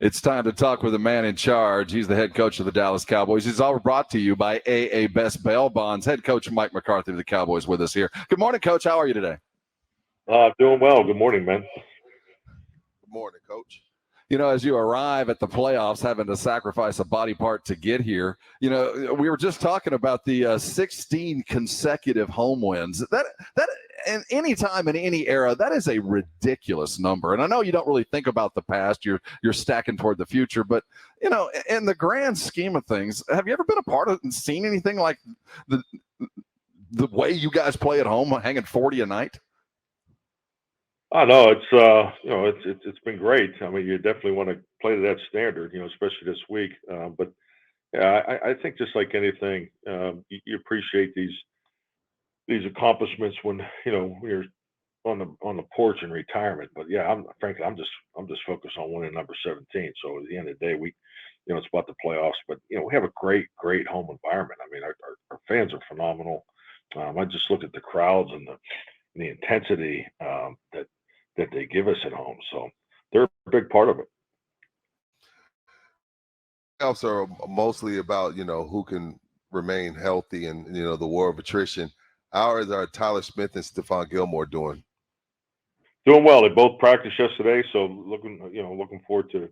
It's time to talk with the man in charge. He's the head coach of the Dallas Cowboys. He's all brought to you by AA Best Bail Bonds. Head coach Mike McCarthy of the Cowboys with us here. Good morning, Coach. How are you today? Doing well. Good morning, man. Good morning, Coach. You know, as you arrive at the playoffs, having to sacrifice a body part to get here, you know, we were just talking about the 16 consecutive home wins. That and any time in any era, that is a ridiculous number. And I know you don't really think about the past; you're stacking toward the future. But you know, in the grand scheme of things, have you ever been a part of and seen anything like the way you guys play at home, hanging 40 a night? I know it's been great. I mean, you definitely want to play to that standard, especially this week. But yeah, I think just like anything, you appreciate these accomplishments when you're on the porch in retirement. But yeah, frankly, I'm just focused on winning number 17. So at the end of the day, it's about the playoffs. But we have a great home environment. I mean, our fans are phenomenal. I just look at the crowds and the intensity that they give us at home. So they're a big part of it. Playoffs are mostly about, who can remain healthy and, the war of attrition. How are Tyler Smith and Stephon Gilmore doing? Doing well. They both practiced yesterday, so looking forward to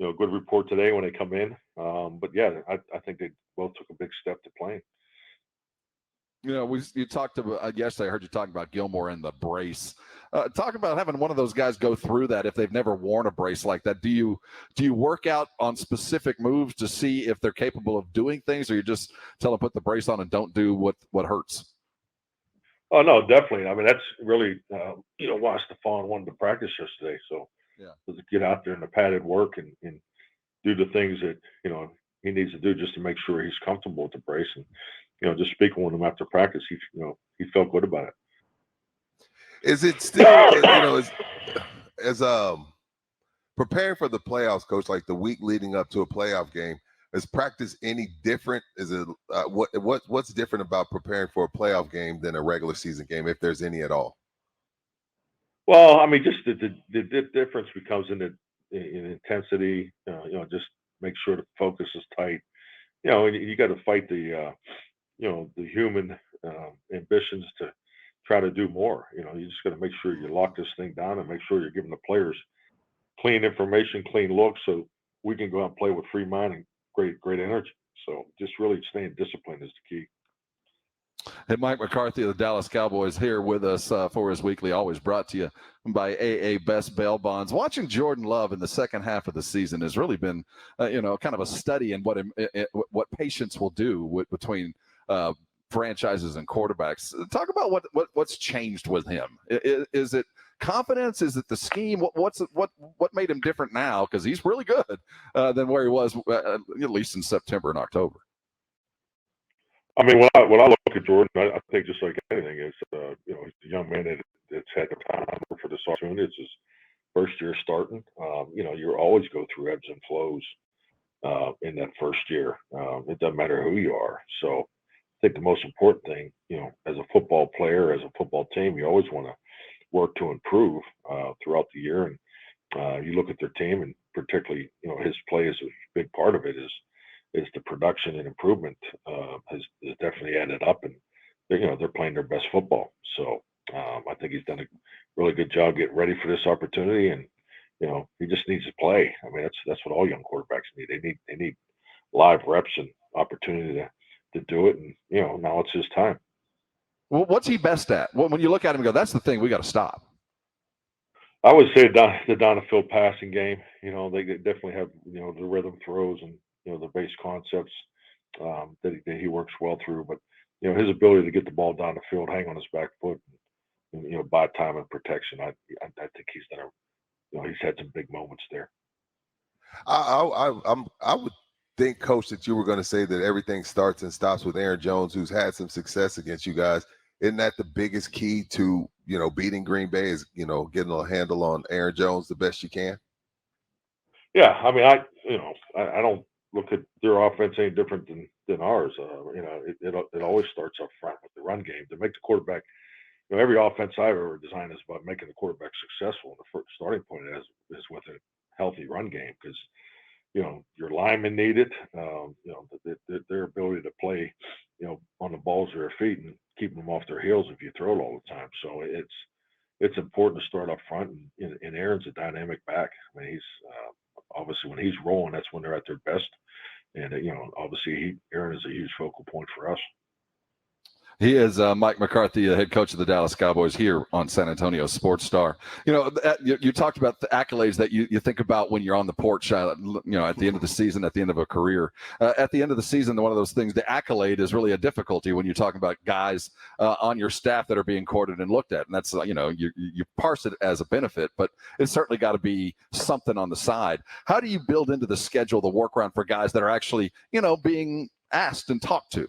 a good report today when they come in. But yeah, I think they both took a big step to playing. You know, you talked about yesterday. I heard you talking about Gilmore and the brace. Talk about having one of those guys go through that if they've never worn a brace like that. Do you work out on specific moves to see if they're capable of doing things, or you just tell them put the brace on and don't do what hurts? Oh no, definitely. I mean, that's really why Stephon wanted to practice yesterday. So Yeah. to get out there in the padded work and do the things that he needs to do just to make sure he's comfortable with the brace. And just speaking with him after practice, he felt good about it. Is it still as preparing for the playoffs, Coach? Like the week leading up to a playoff game, is practice any different? Is it what's different about preparing for a playoff game than a regular season game, if there's any at all? Well, I mean, just the difference becomes in intensity. Just make sure the focus is tight. And you got to fight the human ambitions to try to do more. You just got to make sure you lock this thing down and make sure you're giving the players clean information, clean looks, so we can go out and play with free mind and great energy. So just really staying disciplined is the key. Hey, Mike McCarthy of the Dallas Cowboys here with us for his weekly, always brought to you by AA Best Bail Bonds. Watching Jordan Love in the second half of the season has really been, kind of a study in what patience will do between franchises and quarterbacks. Talk about what's changed with him. Is it confidence? Is it the scheme? What made him different now? Because he's really good than where he was at least in September and October. I mean, when I look at Jordan, I think just like anything, is he's a young man that's had the time for this opportunity. It's his first year starting. You always go through ebbs and flows in that first year. It doesn't matter who you are. So I think the most important thing, as a football player, as a football team, you always want to work to improve throughout the year. And you look at their team, and particularly, his play is a big part of it. Is the production and improvement has definitely added up, and they're playing their best football. So I think he's done a really good job getting ready for this opportunity, and he just needs to play. I mean, that's what all young quarterbacks need. They need live reps and opportunity to do it, and now it's his time. Well, what's he best at? When you look at him and go, that's the thing we got to stop. I would say the down the field passing game. They definitely have the rhythm throws and the base concepts that he works well through. But his ability to get the ball down the field, hang on his back foot, and buy time and protection. I think he's done he's had some big moments there. I would think, Coach, that you were going to say that everything starts and stops with Aaron Jones, who's had some success against you guys. Isn't that the biggest key to beating Green Bay? Is getting a handle on Aaron Jones the best you can? Yeah, I mean, I don't look at their offense any different than ours. It always starts up front with the run game to make the quarterback. Every offense I've ever designed is about making the quarterback successful. And the first starting point is with it healthy run game because your linemen need it. Their ability to play, on the balls of their feet and keeping them off their heels if you throw it all the time. So it's important to start up front, and Aaron's a dynamic back. I mean, he's obviously when he's rolling, that's when they're at their best. And obviously Aaron is a huge focal point for us. He is Mike McCarthy, the head coach of the Dallas Cowboys, here on San Antonio Sports Star. You talked about the accolades that you think about when you're on the porch, at the end of the season, at the end of a career. At the end of the season, one of those things, the accolade is really a difficulty when you're talking about guys on your staff that are being courted and looked at. And that's, you parse it as a benefit, but it's certainly got to be something on the side. How do you build into the schedule the workaround for guys that are actually, being asked and talked to?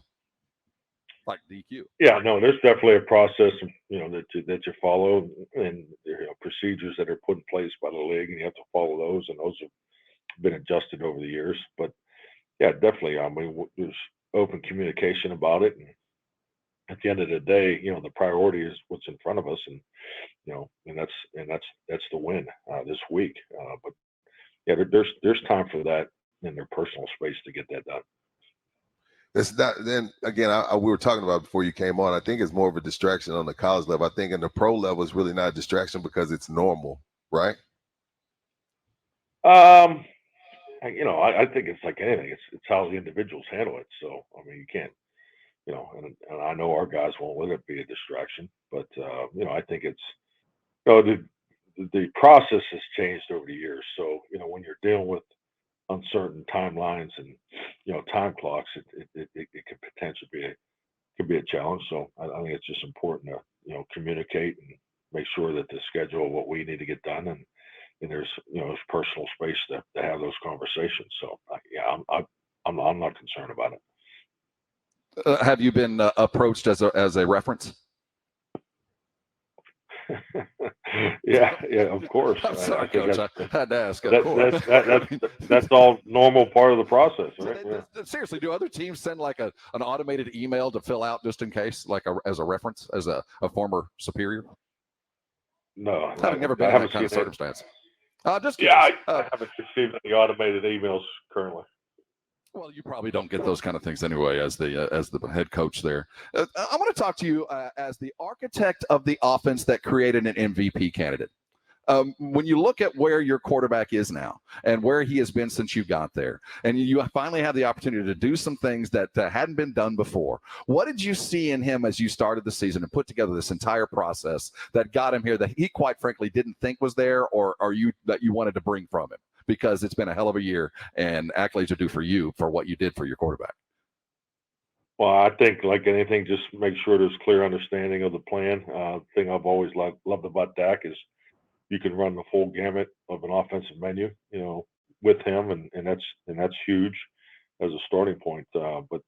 Like DQ. Yeah, no, there's definitely a process, that you follow, and procedures that are put in place by the league, and you have to follow those, and those have been adjusted over the years. But yeah, definitely. I mean, there's open communication about it, and at the end of the day, the priority is what's in front of us, and and that's the win this week. But yeah, there's time for that in their personal space to get that done. It's not. Then again, we were talking about before you came on. I think it's more of a distraction on the college level. I think in the pro level, it's really not a distraction because it's normal, right? I think it's like anything. It's how the individuals handle it. So I mean, you can't, and I know our guys won't let it be a distraction, but I think it's, the process has changed over the years. So when you're dealing with uncertain timelines and time clocks, it could potentially be a challenge. So I think it's just important to communicate and make sure that the schedule of what we need to get done, and there's there's personal space to have those conversations. So I'm not concerned about it. Have you been approached as a reference? yeah, of course. I'm sorry, Coach. I had to ask. That's all normal part of the process, right? Seriously, do other teams send like an automated email to fill out just in case, like as a reference, as a former superior? No, I've never been in that kind of circumstance. Just I haven't received any automated emails currently. Well, you probably don't get those kind of things anyway as the head coach there. I want to talk to you as the architect of the offense that created an MVP candidate. When you look at where your quarterback is now and where he has been since you got there, and you finally have the opportunity to do some things that hadn't been done before, what did you see in him as you started the season and put together this entire process that got him here that he quite frankly didn't think was there, or that you wanted to bring from him? Because it's been a hell of a year, and accolades are due for you for what you did for your quarterback. Well, I think like anything, just make sure there's clear understanding of the plan. Thing I've always loved about Dak is you can run the full gamut of an offensive menu, with him, and that's huge as a starting point. But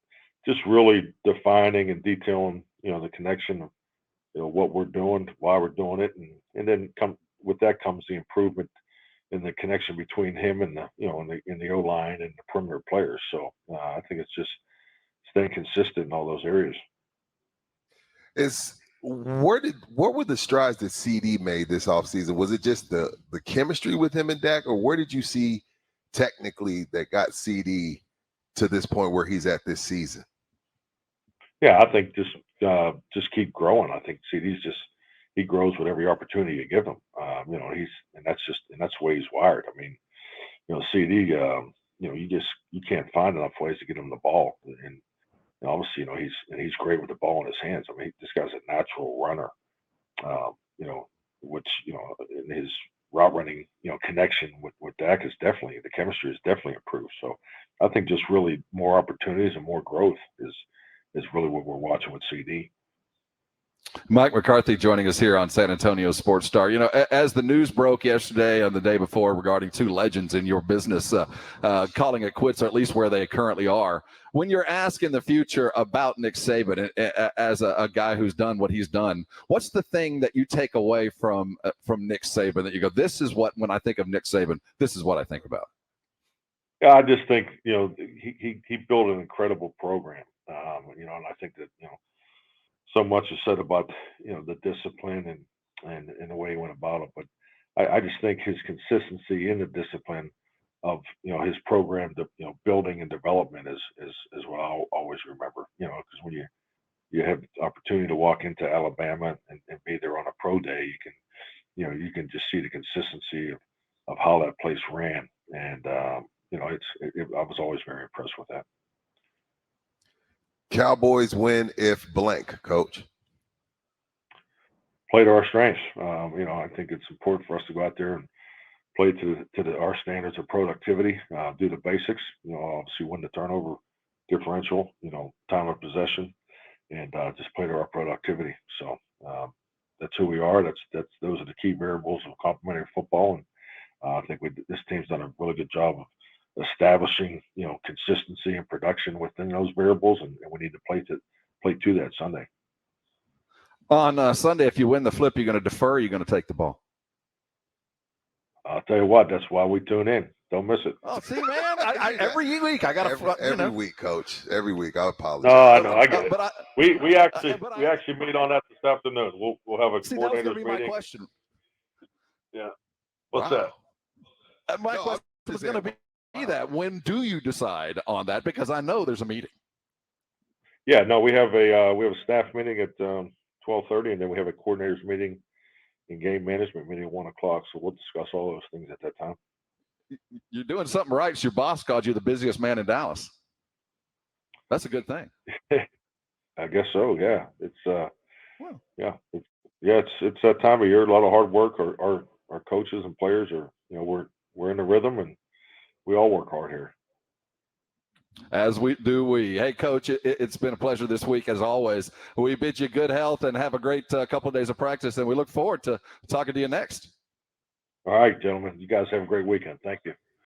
just really defining and detailing, the connection of, what we're doing, why we're doing it, and then with that comes the improvement in the connection between him and the in the O-line and the perimeter players. So I think it's just staying consistent in all those areas. What were the strides that Ceedee made this offseason? Was it just the chemistry with him and Dak, or where did you see technically that got Ceedee to this point where he's at this season? Yeah, I think just keep growing. I think Ceedee's he grows with every opportunity you give him. That's the way he's wired. I mean, Ceedee, you can't find enough ways to get him the ball, and obviously, he's great with the ball in his hands. I mean, this guy's a natural runner. Which in his route running, connection with Dak is definitely, the chemistry is definitely improved. So I think just really more opportunities and more growth is really what we're watching with Ceedee. Mike McCarthy joining us here on San Antonio Sports Star. As the news broke yesterday and the day before regarding two legends in your business calling it quits, or at least where they currently are, when you're asked in the future about Nick Saban as a guy who's done what he's done, what's the thing that you take away from Nick Saban that you go, this is what, when I think of Nick Saban, this is what I think about? Yeah, I just think, he built an incredible program, and I think that, so much is said about the discipline and the way he went about it, but I just think his consistency in the discipline of his program, building and development is what I'll always remember. Because when you have the opportunity to walk into Alabama and be there on a pro day, you can just see the consistency of how that place ran, and I was always very impressed with that. Cowboys win if blank, Coach. Play to our strengths. I think it's important for us to go out there and play to our standards of productivity, do the basics, obviously win the turnover differential, time of possession, and just play to our productivity. So that's who we are. Those are the key variables of complementary football. And I think this team's done a really good job of establishing, consistency and production within those variables, and we need to play to that Sunday. On Sunday, if you win the flip, you're going to defer, or you're going to take the ball? I'll tell you what, that's why we tune in. Don't miss it. Oh, see, man, every week I got to every week, Coach. Every week. I apologize. No, I know. I get it. We actually meet on that this afternoon. We'll have a coordinators meeting. That was going to be my question. Yeah. What's that? My question was going to be that. When do you decide on that? Because I know there's a meeting. Yeah. No, we have a staff meeting at 12:30, and then we have a coordinators meeting and game management meeting at 1 o'clock. So we'll discuss all those things at that time. You're doing something right. Your boss called you the busiest man in Dallas. That's a good thing. I guess so. Yeah. It's that time of year. A lot of hard work. Our coaches and players are, we're in the rhythm, and we all work hard here. As we do. Hey, Coach, it's been a pleasure this week, as always. We bid you good health and have a great couple of days of practice, and we look forward to talking to you next. All right, gentlemen. You guys have a great weekend. Thank you.